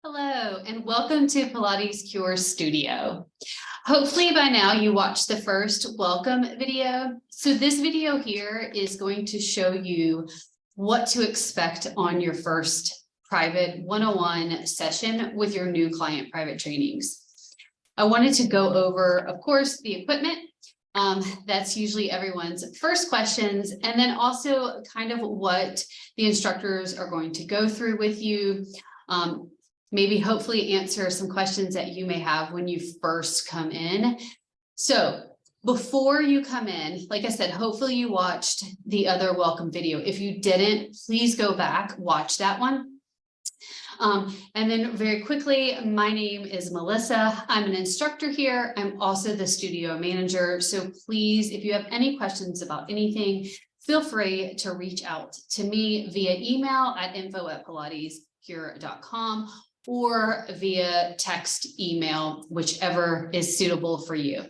Hello, and welcome to Pilates Cure Studio. Hopefully by now you watched the first welcome video. So this video here is going to show you what to expect on your first private 101 session with your new client private trainings. I wanted to go over, of course, the equipment. That's usually everyone's first questions, and then also kind of what the instructors are going to go through with you. Maybe hopefully answer some questions that you may have when you first come in. So before you come in, like I said, hopefully you watched the other welcome video. If you didn't, please go back, watch that one. And then very quickly, my name is Melissa. I'm an instructor here. I'm also the studio manager. So please, if you have any questions about anything, feel free to reach out to me via email at info@pilatescure.com or via text, email, whichever is suitable for you.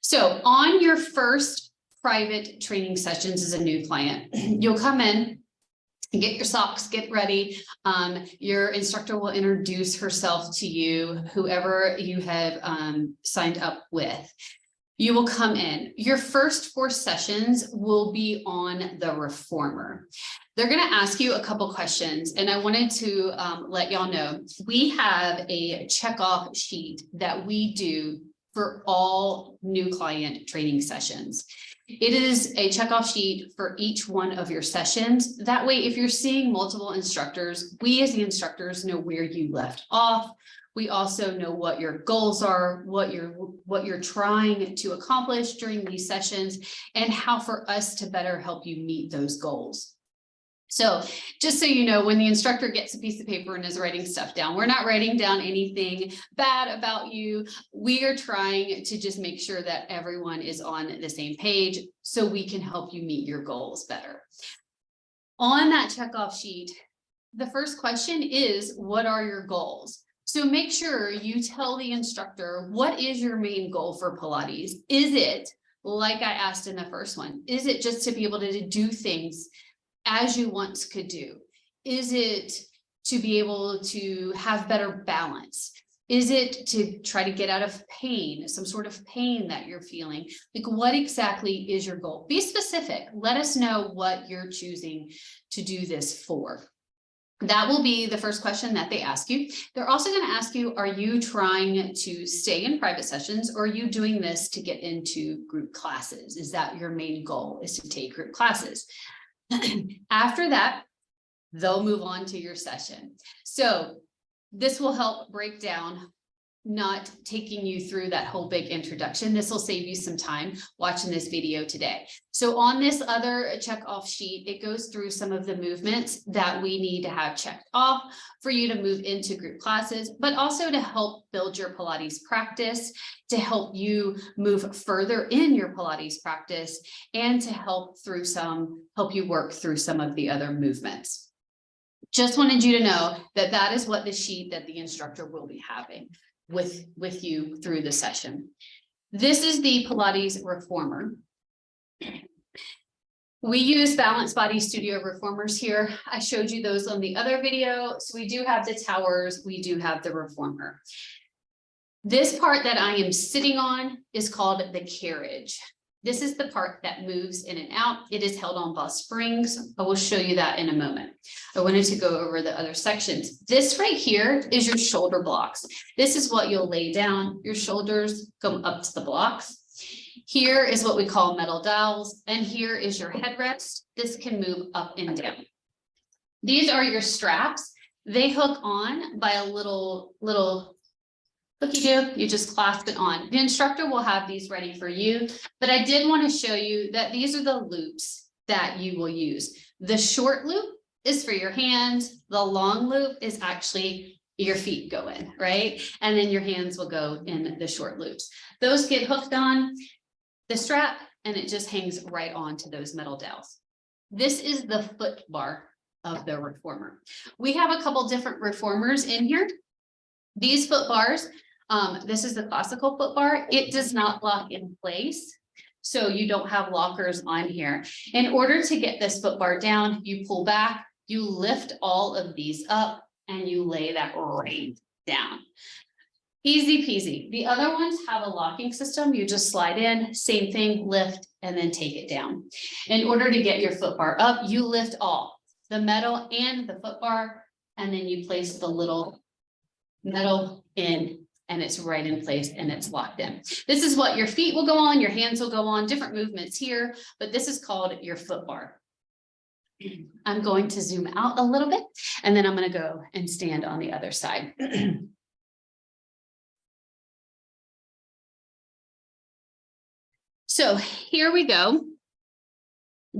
So on your first private training sessions as a new client, you'll come in, get your socks, get ready. Your instructor will introduce herself to you, whoever you have signed up with. You will come in. Your first 4 sessions will be on the reformer. They're going to ask you a couple questions, and I wanted to let y'all know we have a checkoff sheet that we do for all new client training sessions. It is a checkoff sheet for each one of your sessions. That way, if you're seeing multiple instructors, we as the instructors know where you left off. We also know what your goals are, what you're trying to accomplish during these sessions, and how for us to better help you meet those goals. So just so you know, when the instructor gets a piece of paper and is writing stuff down, we're not writing down anything bad about you. We are trying to just make sure that everyone is on the same page so we can help you meet your goals better. On that checkoff sheet, the first question is, what are your goals? So make sure you tell the instructor, what is your main goal for Pilates? Is it, like I asked in the first one, is it just to be able to do things as you once could do? Is it to be able to have better balance? Is it to try to get out of pain, some sort of pain that you're feeling? Like, what exactly is your goal? Be specific. Let us know what you're choosing to do this for. That will be the first question that they ask you. They're also going to ask you, are you trying to stay in private sessions, or are you doing this to get into group classes? Is that your main goal, is to take group classes? After that, they'll move on to your session. So this will help break down, not taking you through that whole big introduction. This will save you some time watching this video today. So on this other check off sheet, it goes through some of the movements that we need to have checked off for you to move into group classes, but also to help build your Pilates practice, to help you move further in your Pilates practice, and to help you work through some of the other movements. Just wanted you to know that that is what the sheet that the instructor will be having with you through the session. This is the Pilates reformer. We use Balance Body Studio reformers here. I showed you those on the other video. So we do have the towers, we do have the reformer. This part that I am sitting on is called the carriage. This is the part that moves in and out. It is held on by springs. I will show you that in a moment. I wanted to go over the other sections. This right here is your shoulder blocks. This is what you'll lay down. Your shoulders come up to the blocks. Here is what we call metal dowels, and here is your headrest. This can move up and down. These are your straps. They hook on by a little hooky-do. You just clasp it on. The instructor will have these ready for you, but I did want to show you that these are the loops that you will use. The short loop is for your hands. The long loop is actually your feet go in, right? And then your hands will go in the short loops. Those get hooked on the strap, and it just hangs right on to those metal dowels. This is the foot bar of the reformer. We have a couple different reformers in here. These foot bars, this is the classical foot bar. It does not lock in place, so you don't have lockers on here. In order to get this foot bar down, you pull back, you lift all of these up, and you lay that right down. Easy peasy. The other ones have a locking system. You just slide in, same thing, lift, and then take it down. In order to get your foot bar up, you lift all, the metal and the foot bar, and then you place the little metal in, and it's right in place and it's locked in. This is what your feet will go on, your hands will go on, different movements here, but this is called your foot bar. I'm going to zoom out a little bit, and then I'm going to go and stand on the other side. So here we go.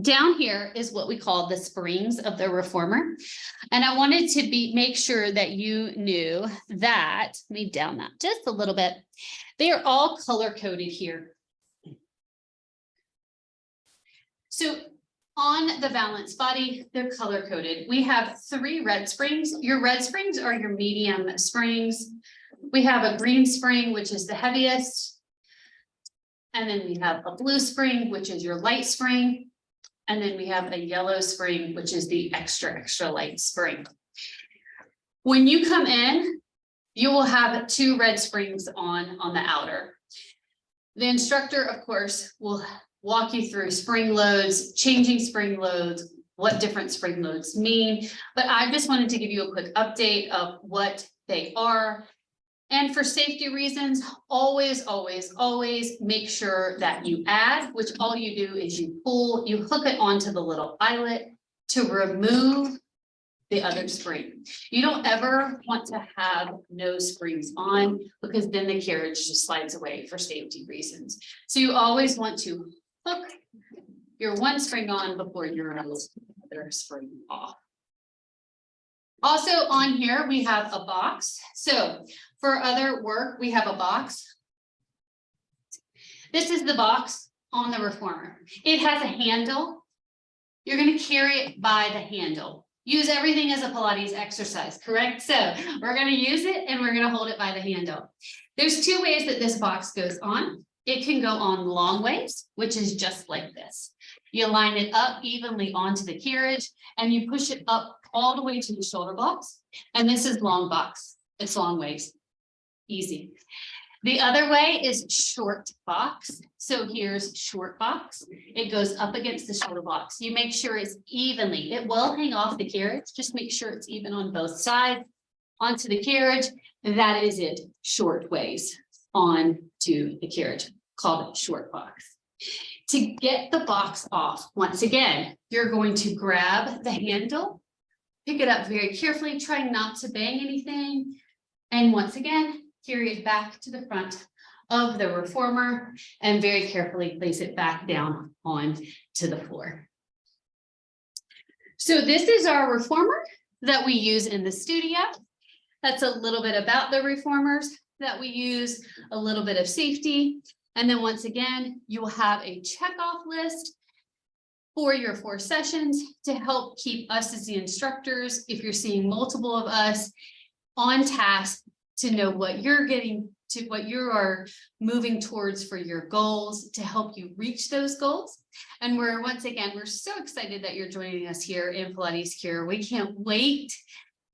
Down here is what we call the springs of the reformer. And I wanted to make sure that you knew that, let me down that just a little bit. They are all color coded here. So on the Balance body, they're color coded. We have 3 red springs. Your red springs are your medium springs. We have a green spring, which is the heaviest. And then we have a blue spring, which is your light spring. And then we have a yellow spring, which is the extra light spring. When you come in, you will have 2 red springs on the outer. The instructor, of course, will walk you through spring loads, changing spring loads, what different spring loads mean. But I just wanted to give you a quick update of what they are. And for safety reasons, always make sure that you add, which all you do is you hook it onto the little eyelet to remove the other spring. You don't ever want to have no springs on, because then the carriage just slides away for safety reasons. So you always want to hook your one spring on before your other spring off. Also on here, we have a box. So for other work, we have a box. This is the box on the reformer. It has a handle. You're going to carry it by the handle. Use everything as a Pilates exercise, correct? So we're going to use it and we're going to hold it by the handle. There's 2 ways that this box goes on. It can go on long ways, which is just like this. You line it up evenly onto the carriage and you push it up all the way to the shoulder blocks. And this is long box. It's long ways. Easy. The other way is short box. So here's short box. It goes up against the shoulder blocks. You make sure it's evenly. It will hang off the carriage. Just make sure it's even on both sides onto the carriage. That is it. Short ways on to the carriage, called short box. To get the box off, once again, you're going to grab the handle, pick it up very carefully, try not to bang anything. And once again, carry it back to the front of the reformer and very carefully place it back down on to the floor. So this is our reformer that we use in the studio. That's a little bit about the reformers that we use, a little bit of safety. And then once again, you will have a checkoff list for your 4 sessions to help keep us as the instructors, if you're seeing multiple of us, on task to know what you're getting to, what you are moving towards for your goals, to help you reach those goals. And once again, we're so excited that you're joining us here in Pilates Cure. We can't wait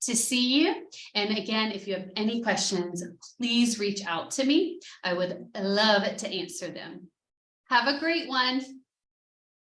to see you. And again, if you have any questions, please reach out to me. I would love to answer them. Have a great one.